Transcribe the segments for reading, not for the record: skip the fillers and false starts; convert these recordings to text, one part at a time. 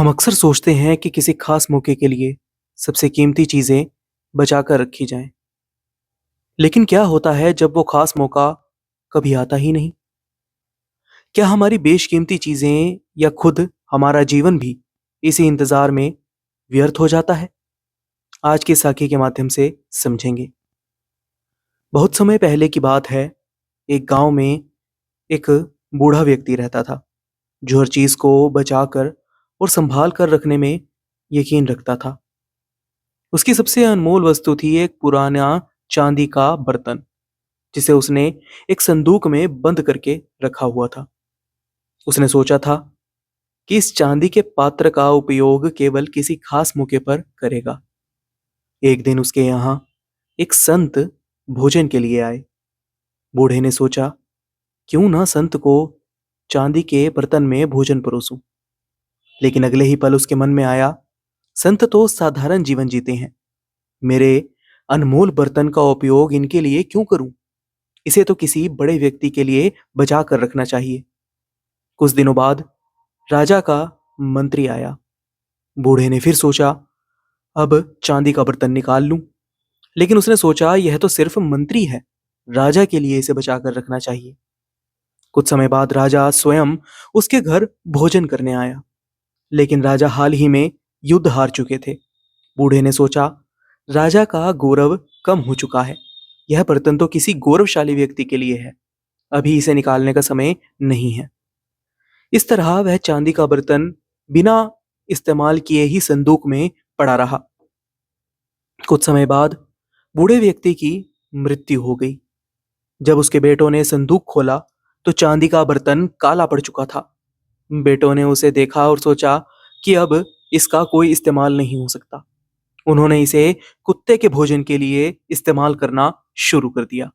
हम अक्सर सोचते हैं कि किसी खास मौके के लिए सबसे कीमती चीजें बचा कर रखी जाएं। लेकिन क्या होता है जब वो खास मौका कभी आता ही नहीं? क्या हमारी बेशकीमती चीजें या खुद हमारा जीवन भी इसी इंतजार में व्यर्थ हो जाता है? आज के साखी के माध्यम से समझेंगे। बहुत समय पहले की बात है। एक गांव में एक बूढ़ा व्यक्ति रहता था जो हर चीज को बचा कर और संभाल कर रखने में यकीन रखता था। उसकी सबसे अनमोल वस्तु थी एक पुराना चांदी का बर्तन, जिसे उसने एक संदूक में बंद करके रखा हुआ था। उसने सोचा था कि इस चांदी के पात्र का उपयोग केवल किसी खास मौके पर करेगा। एक दिन उसके यहाँ एक संत भोजन के लिए आए। बूढ़े ने सोचा, क्यों ना संत को चांदी के बर्तन में भोजन परोसूं। लेकिन अगले ही पल उसके मन में आया, संत तो साधारण जीवन जीते हैं, मेरे अनमोल बर्तन का उपयोग इनके लिए क्यों करूं? इसे तो किसी बड़े व्यक्ति के लिए बचा कर रखना चाहिए। कुछ दिनों बाद राजा का मंत्री आया। बूढ़े ने फिर सोचा, अब चांदी का बर्तन निकाल लूं। लेकिन उसने सोचा, यह तो सिर्फ मंत्री है, राजा के लिए इसे बचा कर रखना चाहिए। कुछ समय बाद राजा स्वयं उसके घर भोजन करने आया। लेकिन राजा हाल ही में युद्ध हार चुके थे। बूढ़े ने सोचा, राजा का गौरव कम हो चुका है, यह बर्तन तो किसी गौरवशाली व्यक्ति के लिए है, अभी इसे निकालने का समय नहीं है। इस तरह वह चांदी का बर्तन बिना इस्तेमाल किए ही संदूक में पड़ा रहा। कुछ समय बाद बूढ़े व्यक्ति की मृत्यु हो गई। जब उसके बेटों ने संदूक खोला तो चांदी का बर्तन काला पड़ चुका था। बेटों ने उसे देखा और सोचा कि अब इसका कोई इस्तेमाल नहीं हो सकता। उन्होंने इसे कुत्ते के भोजन के लिए इस्तेमाल करना शुरू कर दिया।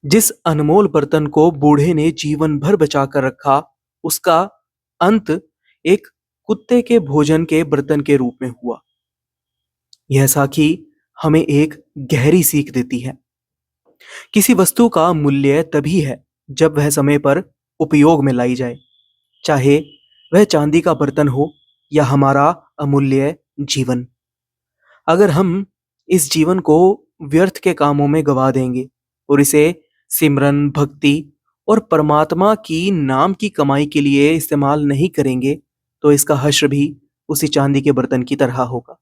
जिस अनमोल बर्तन को बूढ़े ने जीवन भर बचा कर रखा, उसका अंत एक कुत्ते के भोजन के बर्तन के रूप में हुआ। यह साखी हमें एक गहरी सीख देती है। किसी वस्तु का मूल्य तभी है जब वह समय पर उपयोग में लाई जाए, चाहे वह चांदी का बर्तन हो या हमारा अमूल्य जीवन। अगर हम इस जीवन को व्यर्थ के कामों में गवा देंगे और इसे सिमरन, भक्ति और परमात्मा की नाम की कमाई के लिए इस्तेमाल नहीं करेंगे, तो इसका हश्र भी उसी चांदी के बर्तन की तरह होगा।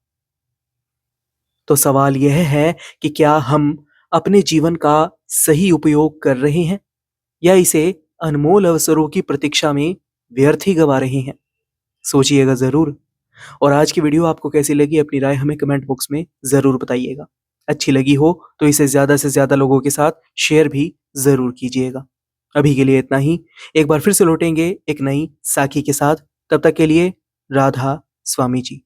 तो सवाल यह है कि क्या हम अपने जीवन का सही उपयोग कर रहे हैं या इसे अनमोल अवसरों की प्रतीक्षा में व्यर्थ ही गवा रहे हैं? सोचिएगा जरूर। और आज की वीडियो आपको कैसी लगी, अपनी राय हमें कमेंट बॉक्स में जरूर बताइएगा। अच्छी लगी हो तो इसे ज्यादा से ज्यादा लोगों के साथ शेयर भी जरूर कीजिएगा। अभी के लिए इतना ही। एक बार फिर से लौटेंगे एक नई साखी के साथ। तब तक के लिए राधा स्वामी जी।